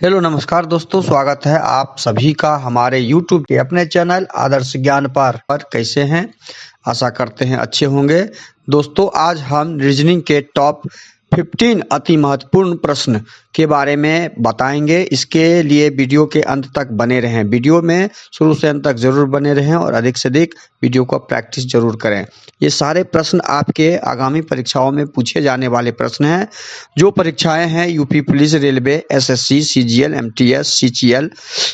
Hello नमस्कार दोस्तों, स्वागत है आप सभी का हमारे YouTube के अपने चैनल आदर्श ज्ञान पर। कैसे हैं? आशा करते हैं अच्छे होंगे। दोस्तों, आज हम रीजनिंग के टॉप 15 अति महत्वपूर्ण प्रश्न के बारे में बताएंगे। इसके लिए वीडियो के अंत तक बने रहें। वीडियो में शुरू से अंत तक जरूर बने रहें और अधिक से अधिक वीडियो को प्रैक्टिस जरूर करें। ये सारे प्रश्न आपके आगामी परीक्षाओं में पूछे जाने वाले प्रश्न हैं। जो परीक्षाएं हैं UP police, railway, SSC, CGL, MTS, CGL,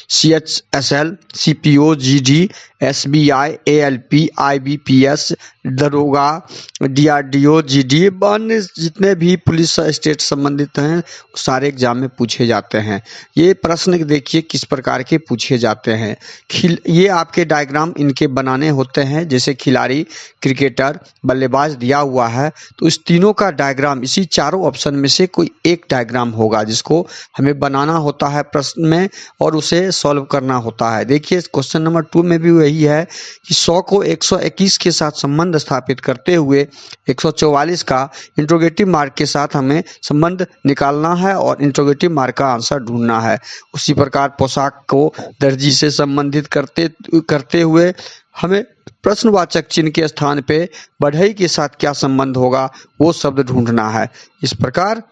CHSL, CPO, GD, SBI, ALP, IBPS, दरोगा, डीआरडीओ, जीडी, अन्य जितने भी पुलिस स्टेट संबंधित हैं सारे एग्जाम में पूछे जाते हैं। ये प्रश्न देखिए किस प्रकार के पूछे जाते हैं। ये आपके डायग्राम इनके बनाने होते हैं। जैसे खिलाड़ी, क्रिकेटर, बल्लेबाज दिया हुआ है तो इस तीनों का डायग्राम, इसी चारों ऑप्शन में से कोई एक डायग्राम होगा जिसको हमें बनाना होता है प्रश्न में और उसे सॉल्व करना होता है। देखिए क्वेश्चन नंबर 2 में भी वही है कि 100 को 121 के साथ संबंध स्थापित करते हुए 144 का इंट्रोगेटिव मार्क के साथ हमें संबंध निकालना है और इंट्रोगेटिव मार्क का आंसर ढूंढना है। उसी प्रकार पोशाक को दर्जी से संबंधित करते हुए हमें प्रश्नवाचक चिन्ह के स्थान पे बढ़ई के साथ क्या संबंध होगा वो शब्द ढूंढना है। इस प्रकार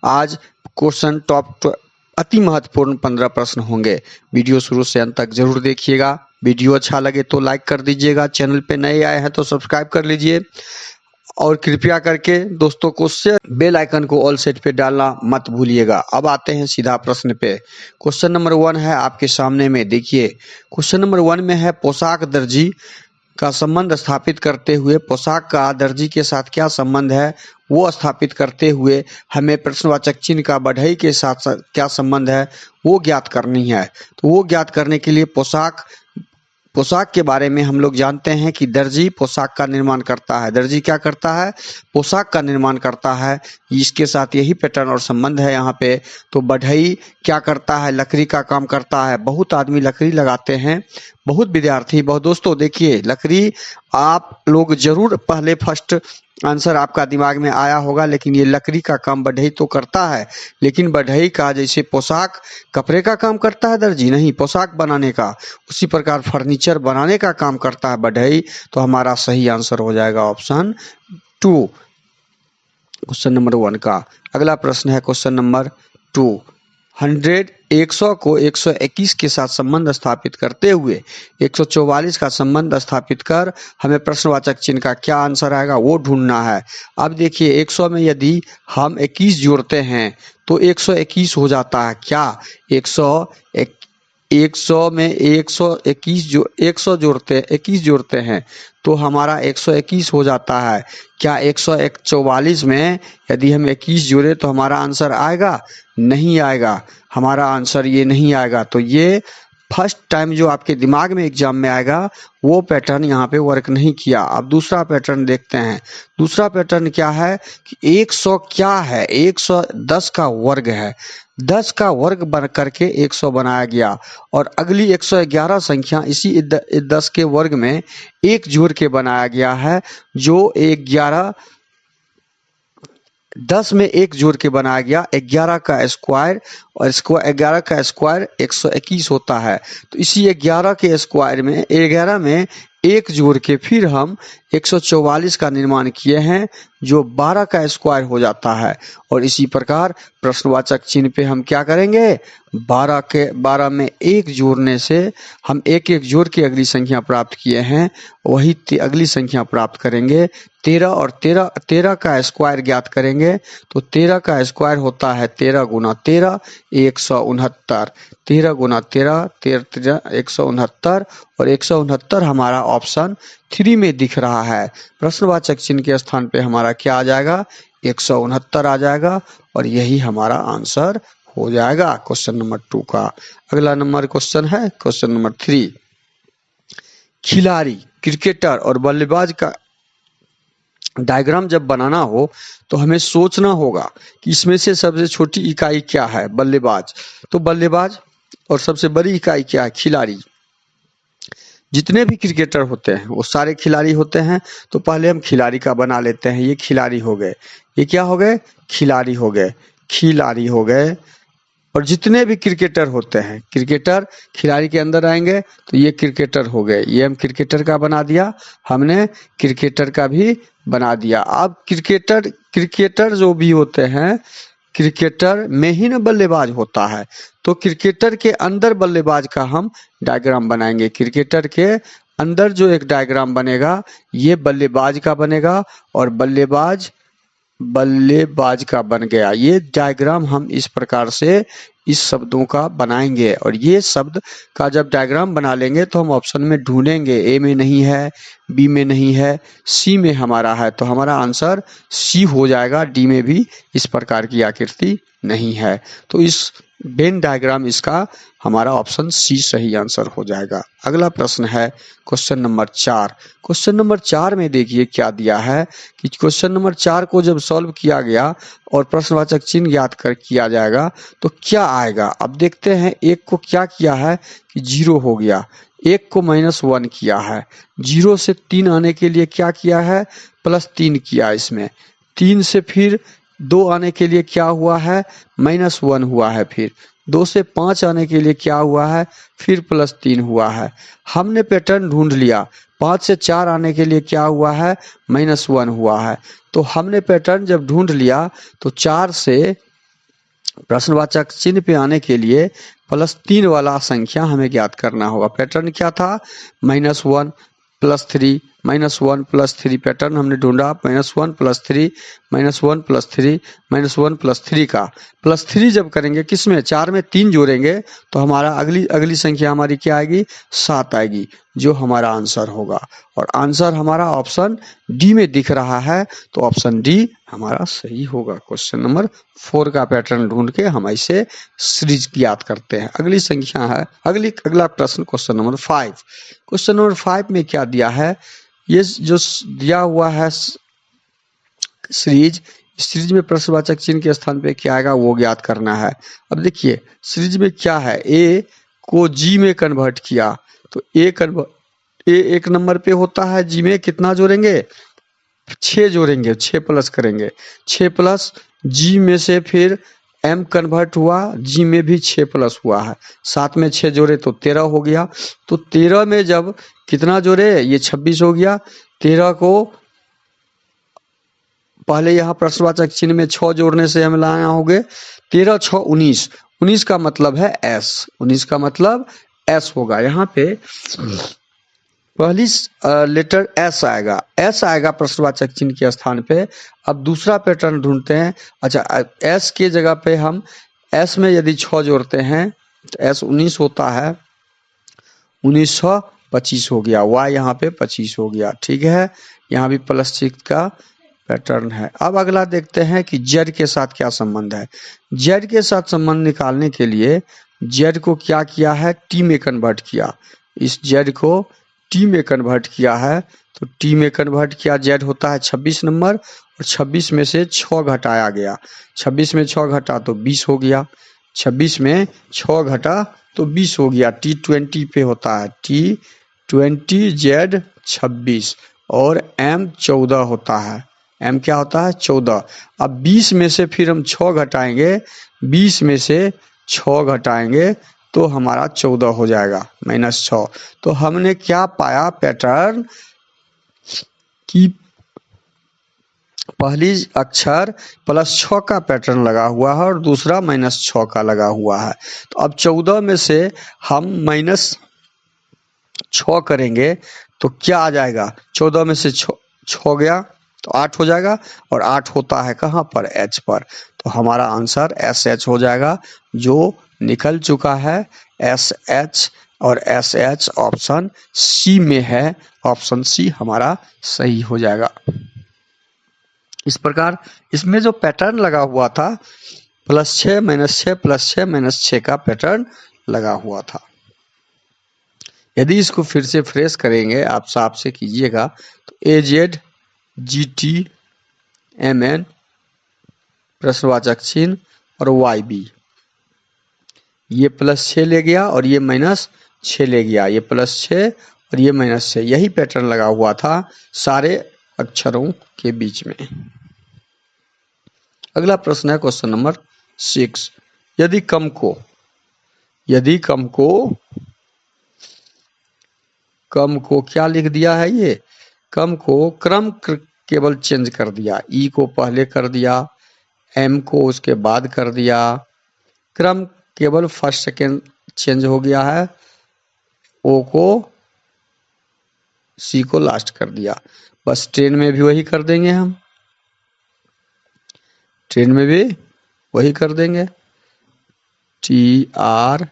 आज क्वेश्चन टॉप अति महत्वपूर्ण 15 प्रश्न होंगे। वीडियो शुरू से अंत तक जरूर देखिएगा। वीडियो अच्छा लगे तो लाइक कर दीजिएगा। चैनल पे नए आए हैं तो सब्सक्राइब कर लीजिए और कृपया करके दोस्तों को शेयर, बेल आइकन को ऑल सेट पे डालना मत भूलिएगा। अब आते हैं सीधा प्रश्न पे। क्वेश्चन नंबर 1 है आपके सामने में। देखिए क्वेश्चन नंबर 1 में है पोशाक दर्जी का संबंध स्थापित करते हुए, पोशाक का दर्जी के साथ क्या संबंध है वो स्थापित करते हुए हमें प्रश्नवाचक चिन्ह का बढ़ई के साथ क्या संबंध है वो ज्ञात करनी है। तो वो ज्ञात करने के लिए पोशाक के बारे में हम लोग जानते हैं कि दर्जी पोशाक का निर्माण करता है। दर्जी क्या करता है? पोशाक का निर्माण करता है। इसके साथ यही पैटर्न और संबंध है यहाँ पे। तो बढ़ई क्या करता है? लकड़ी का काम करता है। बहुत आदमी लकड़ी लगाते हैं, बहुत विद्यार्थी, बहुत दोस्तों देखिए लकड़ी आप लोग जरूर पहले फर्स्ट आंसर आपका दिमाग में आया होगा, लेकिन ये लकड़ी का काम बढ़ई तो करता है, लेकिन बढ़ई का जैसे पोशाक कपड़े का काम करता है दर्जी, नहीं पोशाक बनाने का, उसी प्रकार फर्नीचर बनाने का काम करता है बढ़ई। तो हमारा सही आंसर हो जाएगा ऑप्शन 2 क्वेश्चन नंबर 1 का। अगला प्रश्न है क्वेश्चन नंबर 2। 100 को 121 के साथ संबंध स्थापित करते हुए 144 का संबंध स्थापित कर हमें प्रश्नवाचक चिन्ह का क्या आंसर आएगा वो ढूंढना है। अब देखिए 100 में यदि हम 21 जोड़ते हैं तो 121 हो जाता है। क्या 100 में 100 जोड़ते हैं तो हमारा 121 हो जाता है। क्या 144 में यदि हम 21 जोड़े तो हमारा आंसर आएगा? नहीं आएगा, हमारा आंसर ये नहीं आएगा। तो ये फर्स्ट टाइम जो आपके दिमाग में एग्जाम में आएगा वो पैटर्न यहाँ पे वर्क नहीं किया। अब दूसरा पैटर्न देखते हैं। दूसरा पैटर्न क्या है कि 100 क्या है? 110 का वर्ग है। 10 का वर्ग बन करके 100 बनाया गया और अगली 111 संख्या इसी 10 के वर्ग में एक जोड़ के बनाया गया है, जो 10 में एक जोड़ के बनाया गया। 11 का स्क्वायर और 11 का स्क्वायर 121 होता है। तो इसी 11 के स्क्वायर में 11 में एक जोड़ के फिर हम 144 का निर्माण किए हैं, जो 12 का स्क्वायर हो जाता है। और इसी प्रकार प्रश्नवाचक चिन्ह पे हम क्या करेंगे? 12 में एक जोड़ने से हम एक एक जोड़ के अगली संख्या प्राप्त किए हैं, वही अगली संख्या प्राप्त करेंगे। 13 और 13 का स्क्वायर ज्ञात करेंगे तो 13 का स्क्वायर होता है 13 गुना 13 169। 13 गुना 13 13 169 और 169 हमारा ऑप्शन 3 में दिख रहा है। प्रश्नवाचक चिन्ह के स्थान पे हमारा क्या आ जाएगा? 169 आ जाएगा और यही हमारा आंसर हो जाएगा क्वेश्चन नंबर 2 का। अगला नंबर क्वेश्चन है क्वेश्चन नंबर 3। खिलाड़ी, क्रिकेटर और बल्लेबाज का डायग्राम जब बनाना हो तो हमें सोचना होगा कि इसमें से सबसे छोटी इकाई क्या है? बल्लेबाज। तो बल्लेबाज और सबसे बड़ी इकाई क्या है? खिलाड़ी। जितने भी क्रिकेटर होते हैं वो सारे खिलाड़ी होते हैं। तो पहले हम खिलाड़ी का बना लेते हैं। ये खिलाड़ी हो गए, ये क्या हो गए? खिलाड़ी हो गए। खिलाड़ी हो गए, और जितने भी क्रिकेटर होते हैं, क्रिकेटर खिलाड़ी के अंदर आएंगे तो ये क्रिकेटर हो गए, ये हम क्रिकेटर का बना दिया, हमने क्रिकेटर का भी बना दिया। अब क्रिकेटर जो भी होते हैं, क्रिकेटर में ही न बल्लेबाज होता है, तो क्रिकेटर के अंदर बल्लेबाज का हम डायग्राम बनाएंगे। क्रिकेटर के अंदर जो एक डायग्राम बनेगा ये बल्लेबाज का बनेगा और बल्लेबाज का बन गया। ये डायग्राम हम इस प्रकार से इस शब्दों का बनाएंगे और ये शब्द का जब डायग्राम बना लेंगे तो हम ऑप्शन में ढूंढेंगे, ए में नहीं है, बी में नहीं है, सी में हमारा है, तो हमारा आंसर सी हो जाएगा। डी में भी इस प्रकार की आकृति नहीं है, तो इस वेन डायग्राम इसका हमारा ऑप्शन सी सही आंसर हो जाएगा। अगला प्रश्न है क्वेश्चन नंबर 4। क्वेश्चन नंबर 4 में देखिए क्या दिया है कि क्वेश्चन नंबर 4 को जब सॉल्व किया गया और प्रश्नवाचक चिन्ह ज्ञात कर किया जाएगा तो क्या आएगा। अब देखते हैं, एक को क्या किया है कि 0 हो गया, एक को -1 किया है, 0 से 3 आने के लिए क्या किया है, +3 किया, इसमें 3 से फिर 2 आने के लिए क्या हुआ है, -1 हुआ है, फिर 2 से 5 आने के लिए क्या हुआ है, फिर +3 हुआ है। हमने पैटर्न ढूंढ लिया, 5 से 4 आने के लिए क्या हुआ है, -1 हुआ है। तो हमने पैटर्न जब ढूंढ लिया तो 4 से प्रश्नवाचक चिन्ह पे आने के लिए +3 वाला संख्या हमें ज्ञात करना होगा। पैटर्न क्या था, -1 +3, -1 +3 पैटर्न हमने ढूंढा, -1 +3, -1 +3, -1 +3 का +3 जब करेंगे किसमें, 4 में 3 जोड़ेंगे तो हमारा अगली संख्या हमारी क्या आएगी, 7 आएगी, जो हमारा आंसर होगा। और आंसर हमारा ऑप्शन डी में दिख रहा है, तो ऑप्शन डी हमारा सही होगा। क्वेश्चन नंबर 4 का पैटर्न ढूंढ के हम ऐसे सीरीज ज्ञात करते हैं। अगली संख्या है अगला प्रश्न क्वेश्चन नंबर 5। क्वेश्चन नंबर 5 में क्या दिया है, ये जो दिया हुआ है सीरीज में प्रश्नवाचक चिन्ह के स्थान पे क्या आएगा वो ज्ञात करना है। अब देखिए सीरीज में क्या है, ए को जी में कन्वर्ट किया, तो ए 1 नंबर पे होता है, जी में कितना जोड़ेंगे, 6 जोड़ेंगे, 6 प्लस करेंगे, 6 प्लस जी में से फिर एम कन्वर्ट हुआ, जी में भी 6 प्लस हुआ है, 7 में 6 जोड़े तो 13 हो गया। तो 13 में जब कितना जोड़े, ये 26 हो गया। 13 को पहले यहाँ प्रश्नवाचक चिन्ह में 6 जोड़ने से हम लाना होंगे, 13 6 19, 19 का मतलब है एस, 19 का मतलब एस होगा। यहाँ पे पहली लेटर एस आएगा प्रश्नवाचक चिन्ह के स्थान पे। अब दूसरा पैटर्न ढूंढते हैं। अच्छा, एस के जगह पे हम एस में यदि 6 जोड़ते हैं तो एस 19 होता है, 1925 हो गया, वाई यहाँ पे 25 हो गया, ठीक है। यहाँ भी +6 का पैटर्न है। अब अगला देखते हैं कि जेड के साथ क्या संबंध है। जेड के साथ संबंध निकालने के लिए जेड को क्या किया है, टी में कन्वर्ट किया। इस जेड को टी में कन्वर्ट किया है, तो टी में कन्वर्ट किया, जेड होता है 26 नंबर और 26 में से 6 घटाया गया, 26 में 6 घटा तो 20 हो गया, 26 में 6 घटा तो 20 हो गया। T20 पे होता है, T20 जेड 26 और एम 14 होता है, एम क्या होता है 14। अब 20 में से फिर हम 6 घटाएंगे, 20 में से 6 घटाएंगे तो हमारा 14 हो जाएगा, -6। तो हमने क्या पाया पैटर्न कि पहली अक्षर +6 का पैटर्न लगा हुआ है और दूसरा -6 का लगा हुआ है। तो अब 14 में से हम -6 करेंगे तो क्या आ जाएगा, 14 में से 6 गया तो 8 हो जाएगा और 8 होता है कहाँ पर, एच पर। तो हमारा आंसर SH हो जाएगा, जो निकल चुका है SH, और SH ऑप्शन सी में है, ऑप्शन सी हमारा सही हो जाएगा। इस प्रकार इसमें जो पैटर्न लगा हुआ था +6 -6 +6 -6 का पैटर्न लगा हुआ था। यदि इसको फिर से फ्रेश करेंगे, आप साफ से कीजिएगा, तो AZ GT MN प्रश्नवाचक चिन्ह और YB, ये +6 ले गया और ये -6 ले गया, ये +6 और ये -6, यही पैटर्न लगा हुआ था सारे अक्षरों के बीच में। अगला प्रश्न है क्वेश्चन नंबर 6। यदि कम को क्या लिख दिया है, ये कम को क्रम केवल चेंज कर दिया, ई को पहले कर दिया, एम को उसके बाद कर दिया, क्रम केवल फर्स्ट सेकेंड चेंज हो गया है, ओ को सी को लास्ट कर दिया। बस ट्रेन में भी वही कर देंगे, हम ट्रेन में भी वही कर देंगे, TRAIN,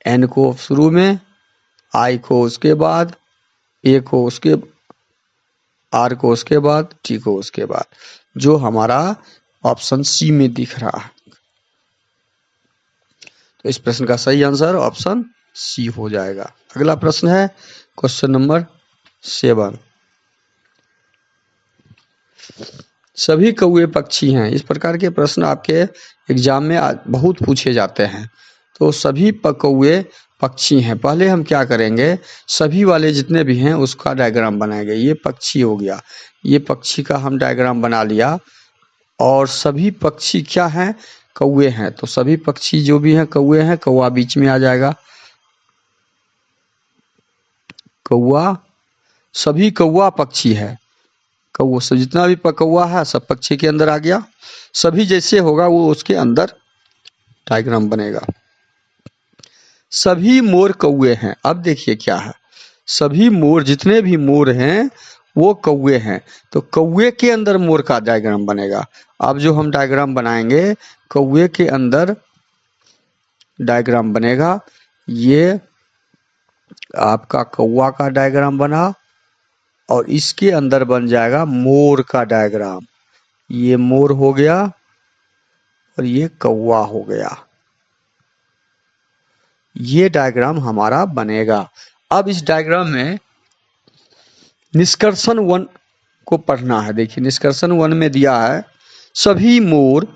एन को शुरू में, आई को उसके बाद, ए को उसके, आर को उसके बाद, टी को उसके बाद, जो हमारा ऑप्शन सी में दिख रहा है। तो इस प्रश्न का सही आंसर ऑप्शन सी हो जाएगा। अगला प्रश्न है क्वेश्चन नंबर 7। सभी कौवे पक्षी हैं। इस प्रकार के प्रश्न आपके एग्जाम में बहुत पूछे जाते हैं। तो सभी कौवे पक्षी हैं। पहले हम क्या करेंगे, सभी वाले जितने भी हैं उसका डायग्राम बनाएंगे। ये पक्षी हो गया, ये पक्षी का हम डायग्राम बना लिया। और सभी पक्षी क्या हैं, कौवे हैं। तो सभी पक्षी जो भी हैं कौवे हैं, कौवा बीच में आ जाएगा, कौवा, सभी कौवा पक्षी है। कौवा से जितना भी कौवा है सब पक्षी के अंदर आ गया। सभी जैसे होगा वो उसके अंदर डायग्राम बनेगा। सभी मोर कौवे हैं। अब देखिए क्या है, सभी मोर, जितने भी मोर हैं वो कौवे हैं। तो कौवे के अंदर मोर का डायग्राम बनेगा। अब जो हम डायग्राम बनाएंगे कौवे के अंदर डायग्राम बनेगा। ये आपका कौवा का डायग्राम बना और इसके अंदर बन जाएगा मोर का डायग्राम। ये मोर हो गया और ये कौवा हो गया। ये डायग्राम हमारा बनेगा। अब इस डायग्राम में निष्कर्षण 1 को पढ़ना है। देखिए निष्कर्षण 1 में दिया है सभी मोर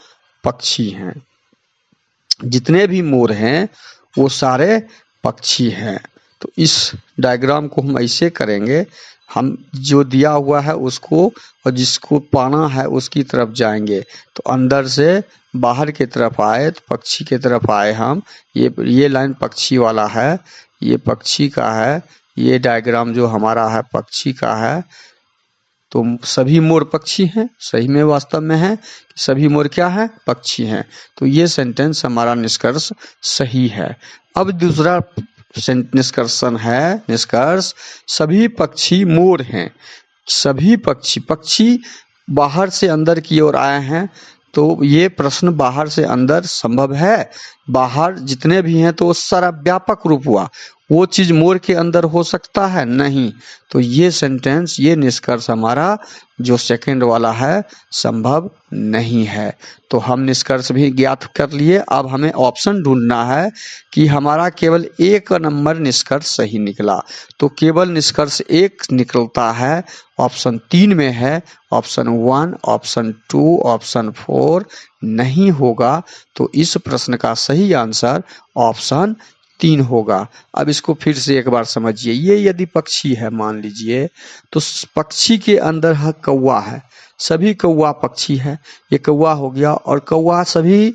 पक्षी हैं। जितने भी मोर हैं वो सारे पक्षी हैं। तो इस डायग्राम को हम ऐसे करेंगे, हम जो दिया हुआ है उसको और जिसको पाना है उसकी तरफ जाएंगे। तो अंदर से बाहर की तरफ आए तो पक्षी की तरफ आए हम। ये लाइन पक्षी वाला है, ये पक्षी का है। ये डायग्राम जो हमारा है पक्षी का है। तो सभी मोर पक्षी हैं, सही में वास्तव में है कि सभी मोर क्या है, पक्षी हैं। तो ये सेंटेंस हमारा निष्कर्ष सही है। अब दूसरा निष्कर्षण है, निष्कर्ष सभी पक्षी मोर हैं। सभी पक्षी बाहर से अंदर की ओर आए हैं। तो ये प्रश्न बाहर से अंदर संभव है। बाहर जितने भी हैं तो वो सारा व्यापक रूप हुआ, वो चीज मोर के अंदर हो सकता है नहीं। तो ये सेंटेंस, ये निष्कर्ष हमारा जो सेकंड वाला है संभव नहीं है। तो हम निष्कर्ष भी ज्ञात कर लिए। अब हमें ऑप्शन ढूंढना है कि हमारा केवल एक नंबर निष्कर्ष सही निकला। तो केवल निष्कर्ष 1 निकलता है, ऑप्शन 3 में है। ऑप्शन 1, ऑप्शन 2, ऑप्शन 4 नहीं होगा। तो इस प्रश्न का सही आंसर ऑप्शन 3 होगा। अब इसको फिर से एक बार समझिए। ये यदि पक्षी है मान लीजिए, तो पक्षी के अंदर है कौवा है, सभी कौवा पक्षी है। ये कौवा हो गया और कौवा सभी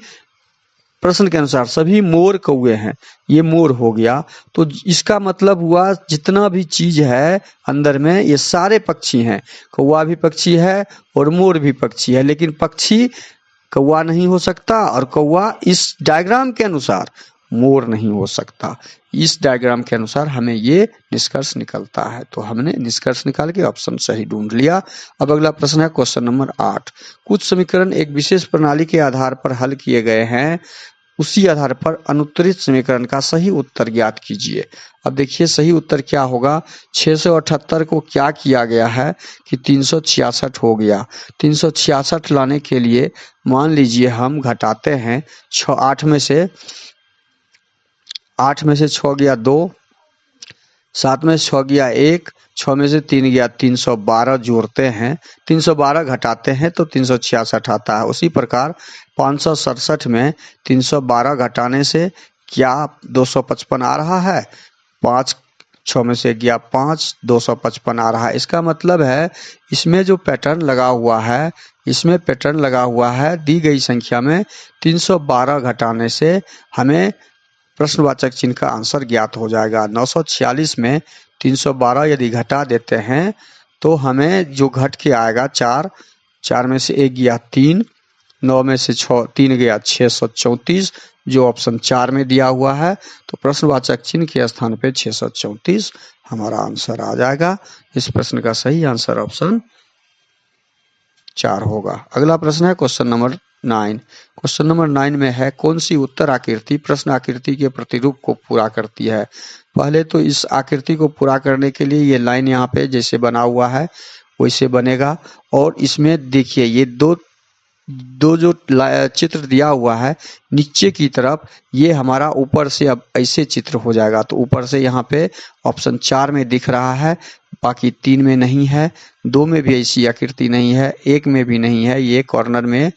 प्रश्न के अनुसार सभी मोर कौवे हैं, ये मोर हो गया। तो इसका मतलब हुआ जितना भी चीज है अंदर में ये सारे पक्षी हैं। कौवा भी पक्षी है और मोर भी पक्षी है, लेकिन पक्षी कौवा नहीं हो सकता और कौवा इस डायग्राम के अनुसार मोर नहीं हो सकता। इस डायग्राम के अनुसार हमें ये निष्कर्ष निकलता है। तो हमने निष्कर्ष निकाल के ऑप्शन सही ढूंढ लिया। अब अगला प्रश्न है क्वेश्चन नंबर 8। कुछ समीकरण एक विशेष प्रणाली के आधार पर हल किए गए हैं, उसी आधार पर अनुत्तरित समीकरण का सही उत्तर ज्ञात कीजिए। अब देखिए सही उत्तर क्या होगा। 678 को क्या किया गया है कि 366 हो गया। 366 लाने के लिए मान लीजिए हम घटाते हैं 8 में से 6 गया 2, 7 में से 6 गया 1, 6 में से 3 गया 312 जोड़ते हैं, 312 घटाते हैं तो 366 आता है। उसी प्रकार 567 में 312 घटाने से क्या 255 आ रहा है। 5 6 में से गया 5, 255 आ रहा है। इसका मतलब है इसमें जो पैटर्न लगा हुआ है, इसमें पैटर्न लगा हुआ है दी गई संख्या में 312 घटाने से हमें प्रश्नवाचक चिन्ह का आंसर ज्ञात हो जाएगा। 946 में 312 यदि घटा देते हैं तो हमें जो घट के आएगा 4, 4 में से 1 गया 3, 9 में से 3 गया 634, जो ऑप्शन 4 में दिया हुआ है। तो प्रश्नवाचक चिन्ह के स्थान पे 634 हमारा आंसर आ जाएगा। इस प्रश्न का सही आंसर ऑप्शन 4 होगा। अगला प्रश्न है क्वेश्चन नंबर 9। क्वेश्चन नंबर 9 में है कौन सी उत्तर आकृति प्रश्न आकृति के प्रतिरूप को पूरा करती है। पहले तो इस आकृति को पूरा करने के लिए ये लाइन यहाँ पे जैसे बना हुआ है वैसे बनेगा, और इसमें देखिए ये दो जो चित्र दिया हुआ है नीचे की तरफ, ये हमारा ऊपर से अब ऐसे चित्र हो जाएगा। तो ऊपर से यहाँ पे ऑप्शन 4 में दिख रहा है, बाकी 3 में नहीं है, 2 में भी ऐसी आकृति नहीं है, 1 में भी नहीं है, ये कॉर्नर में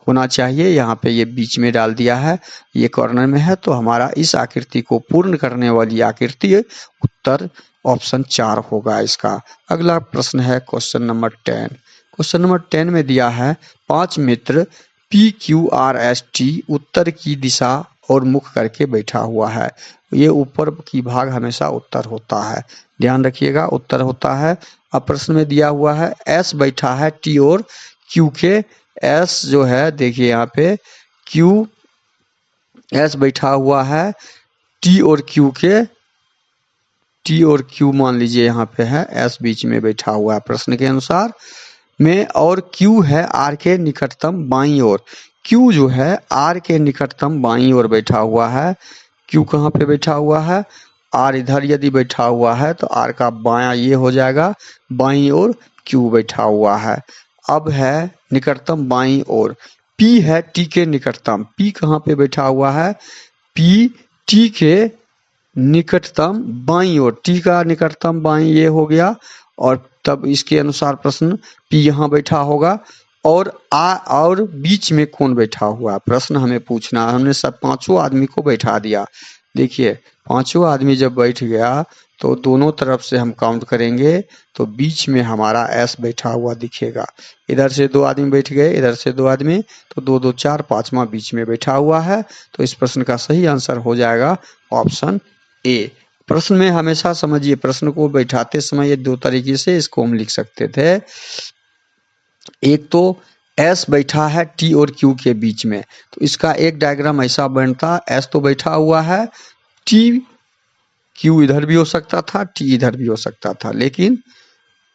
होना चाहिए। यहाँ पे ये बीच में डाल दिया है, ये कॉर्नर में है। तो हमारा इस आकृति को पूर्ण करने वाली आकृति उत्तर ऑप्शन 4 होगा इसका। अगला प्रश्न है क्वेश्चन नंबर 10। क्वेश्चन नंबर 10 में दिया है 5 मित्र PQRST उत्तर की दिशा और मुख करके बैठा हुआ है। ये ऊपर की भाग हमेशा उत्तर होता है, ध्यान रखिएगा, उत्तर होता है। अब प्रश्न में दिया हुआ है S बैठा है T और Q के। S जो है देखिए यहाँ पे S बैठा हुआ है T और Q के, T और Q मान लीजिए यहाँ पे है, S बीच में बैठा हुआ है प्रश्न के अनुसार में, और Q है R के निकटतम बाईं ओर। Q जो है R के निकटतम बाईं ओर बैठा हुआ है। Q कहाँ पे बैठा हुआ है, R इधर यदि बैठा हुआ है तो R का बायां ये हो जाएगा, बाईं ओर Q बैठा हुआ है। अब है निकटतम बाईं ओर, P है T के निकटतम। P कहाँ पे बैठा हुआ है, P T के निकटतम बाईं ओर, T का निकटतम बाईं ये हो गया, और तब इसके अनुसार प्रश्न P यहाँ बैठा होगा, और बीच में कौन बैठा हुआ है प्रश्न हमें पूछना है। हमने सब 5 आदमी को बैठा दिया। देखिए 5 आदमी जब बैठ गया तो दोनों तरफ से हम काउंट करेंगे तो बीच में हमारा S बैठा हुआ दिखेगा। इधर से 2 आदमी बैठ गए, इधर से 2 आदमी, तो 2 2 4, 5वां बीच में बैठा हुआ है। तो इस प्रश्न का सही आंसर हो जाएगा ऑप्शन ए। प्रश्न में हमेशा समझिए, प्रश्न को बैठाते समय ये 2 तरीके से इसको हम लिख सकते थे। एक तो S बैठा है T और Q के बीच में, तो इसका एक डायग्राम ऐसा बनता, S तो बैठा हुआ है, T Q इधर भी हो सकता था, T इधर भी हो सकता था, लेकिन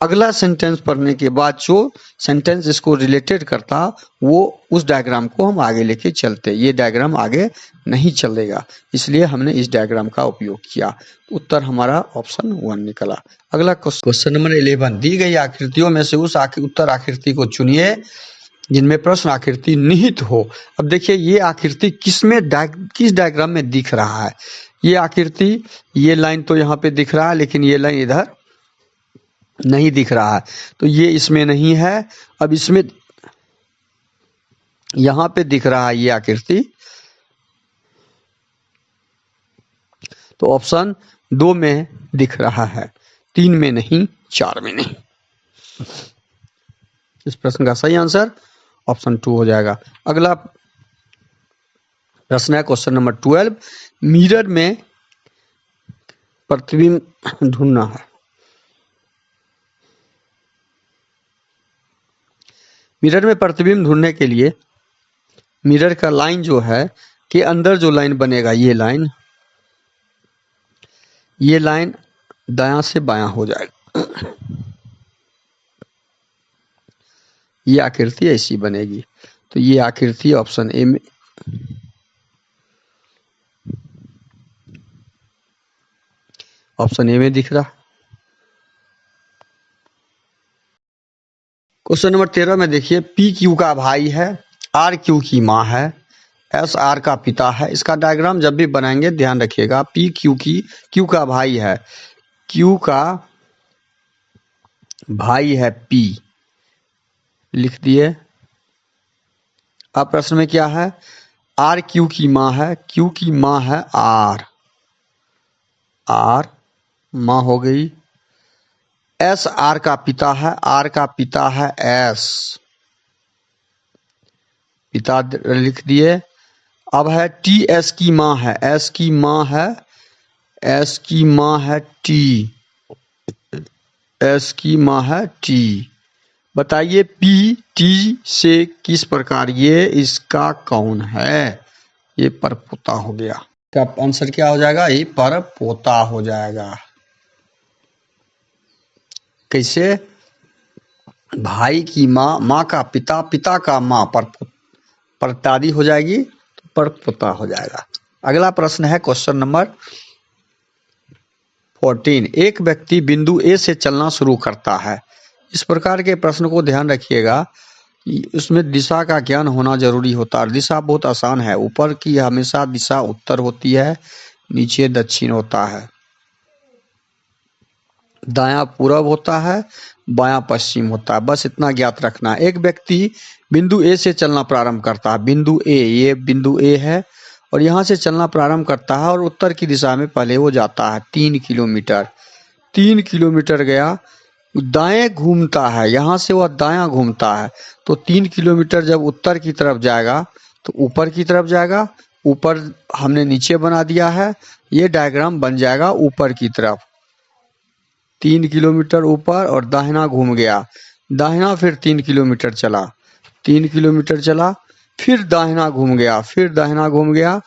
अगला सेंटेंस पढ़ने के बाद जो सेंटेंस इसको रिलेटेड करता वो उस डायग्राम को हम आगे लेके चलते। ये डायग्राम आगे नहीं चलेगा, इसलिए हमने इस डायग्राम का उपयोग किया। उत्तर हमारा ऑप्शन 1 निकला। अगला क्वेश्चन नंबर 11, दी गई आकृतियों में से उस उत्तर आकृति को चुनिए जिनमें प्रश्न आकृति निहित हो। अब देखिए ये आकृति किस डायग्राम में दिख रहा है। ये आकृति, ये लाइन तो यहाँ पे दिख रहा है, लेकिन ये लाइन इधर नहीं दिख रहा है, तो ये इसमें नहीं है। अब इसमें यहां पे दिख रहा है ये आकृति, तो ऑप्शन 2 में दिख रहा है, 3 में नहीं, 4 में नहीं। इस प्रश्न का सही आंसर ऑप्शन 2 हो जाएगा। अगला प्रश्न है क्वेश्चन नंबर 12, मिरर में प्रतिबिंब ढूंढना है। मिरर में प्रतिबिंब ढूंढने के लिए मिरर का लाइन जो है के अंदर जो लाइन बनेगा, ये लाइन दायां से बायां हो जाएगा। ये आकृति ऐसी बनेगी, तो ये आकृति ऑप्शन ए में, ऑप्शन ए में दिख रहा। क्वेश्चन नंबर 13 में देखिए, पी क्यू का भाई है, आर क्यू की माँ है, एस आर का पिता है। इसका डायग्राम जब भी बनाएंगे ध्यान रखिएगा, पी क्यू का भाई है, क्यू का भाई है पी, लिख दिए। अब प्रश्न में क्या है, आर क्यू की माँ है, क्यू की माँ है आर, माँ हो गई। एस आर का पिता है, आर का पिता है एस, पिता लिख दिए। अब है टी, एस की माँ है, एस की माँ है, एस की माँ है टी, एस की माँ है टी। बताइए पी टी से किस प्रकार, ये इसका कौन है? ये परपोता हो गया। का आंसर क्या हो जाएगा? ये परपोता हो जाएगा। कैसे? भाई की माँ, माँ का पिता, पिता का माँ, परदादी हो जाएगी तो परपोता हो जाएगा। अगला प्रश्न है क्वेश्चन नंबर 14। एक व्यक्ति बिंदु ए से चलना शुरू करता है। इस प्रकार के प्रश्न को ध्यान रखिएगा, उसमें दिशा का ज्ञान होना जरूरी होता है। दिशा बहुत आसान है, ऊपर की हमेशा दिशा उत्तर होती है, नीचे दक्षिण होता है, दायां पूरब होता है, बायां पश्चिम होता है, बस इतना ज्ञात रखना। एक व्यक्ति बिंदु ए से चलना प्रारंभ करता है, बिंदु ए, ये बिंदु ए है और यहाँ से चलना प्रारंभ करता है और उत्तर की दिशा में पहले वो जाता है 3 किलोमीटर। 3 किलोमीटर गया, दाएं घूमता है, यहाँ से वह दायां घूमता है, तो 3 किलोमीटर जब उत्तर की तरफ जाएगा तो ऊपर की तरफ जाएगा। ऊपर हमने नीचे बना दिया है, ये डायग्राम बन जाएगा ऊपर की तरफ। 3 किलोमीटर ऊपर और दाहिना घूम गया, दाहिना फिर 3 किलोमीटर चला, 3 किलोमीटर चला, फिर दाहिना घूम गया, फिर दाहिना घूम गया,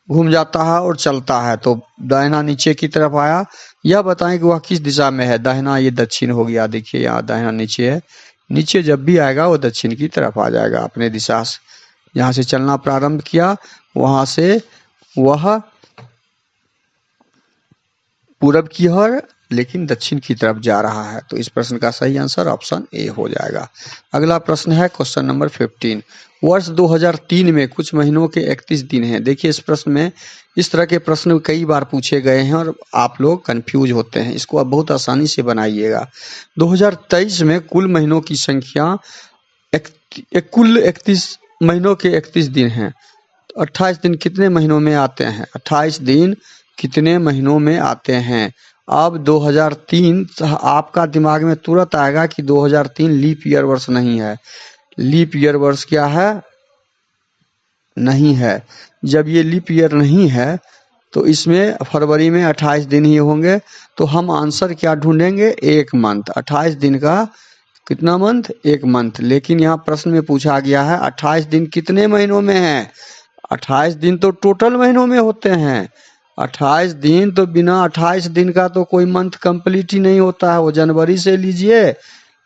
घूम जाता है और चलता है, तो दाहिना नीचे की तरफ आया। यह बताएं कि वह किस दिशा में है। दाहिना ये दक्षिण हो गया, देखिए यहाँ दाहिना नीचे है, नीचे जब भी आएगा वो दक्षिण की तरफ आ जाएगा अपने दिशा से। यहाँ से चलना प्रारंभ किया, वहां से वह पूरब की ओर लेकिन दक्षिण की तरफ जा रहा है, तो इस प्रश्न का सही आंसर ऑप्शन ए हो जाएगा। अगला प्रश्न है क्वेश्चन नंबर 15। वर्ष 2003 में कुछ महीनों के 31 दिन हैं। देखिए इस प्रश्न में इस तरह के प्रश्न कई बार पूछे गए हैं और आप लोग कंफ्यूज होते हैं, इसको आप बहुत आसानी से बनाइएगा। 2023 में कुल महीनों की संख्या कुल 31 महीनों के 31 दिन हैं। 28 दिन कितने महीनों में आते हैं? 28 दिन कितने महीनों में आते हैं? अब 2003 आपका दिमाग में तुरंत आएगा कि 2003 लीप ईयर वर्ष नहीं है। लीप ईयर वर्ष क्या है? नहीं है। जब ये लीप ईयर नहीं है तो इसमें फरवरी में 28 दिन ही होंगे, तो हम आंसर क्या ढूंढेंगे? एक मंथ। 28 दिन का कितना मंथ? एक मंथ। लेकिन यहाँ प्रश्न में पूछा गया है 28 दिन कितने महीनों में है? 28 दिन तो टोटल महीनों में होते हैं। 28 दिन तो बिना 28 दिन का तो कोई मंथ कंप्लीट ही नहीं होता है। वो जनवरी से लीजिए,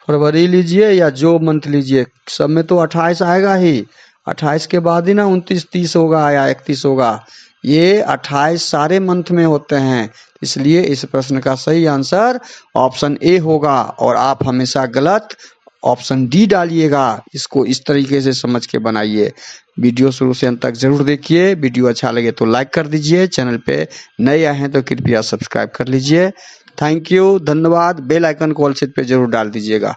फरवरी लीजिए या जो मंथ लीजिए, सब में तो 28 आएगा ही। 28 के बाद ही ना 29, 30 होगा या 31 होगा। ये 28 सारे मंथ में होते हैं, इसलिए इस प्रश्न का सही आंसर ऑप्शन ए होगा। और आप हमेशा गलत ऑप्शन डी डालिएगा। इसको इस तरीके से समझ के बनाइए। वीडियो शुरू से अंत तक जरूर देखिए। वीडियो अच्छा लगे तो लाइक कर दीजिए, चैनल पे नए आए हैं तो कृपया सब्सक्राइब कर लीजिए। थैंक यू, धन्यवाद। बेल आइकन को ऑल पे जरूर डाल दीजिएगा।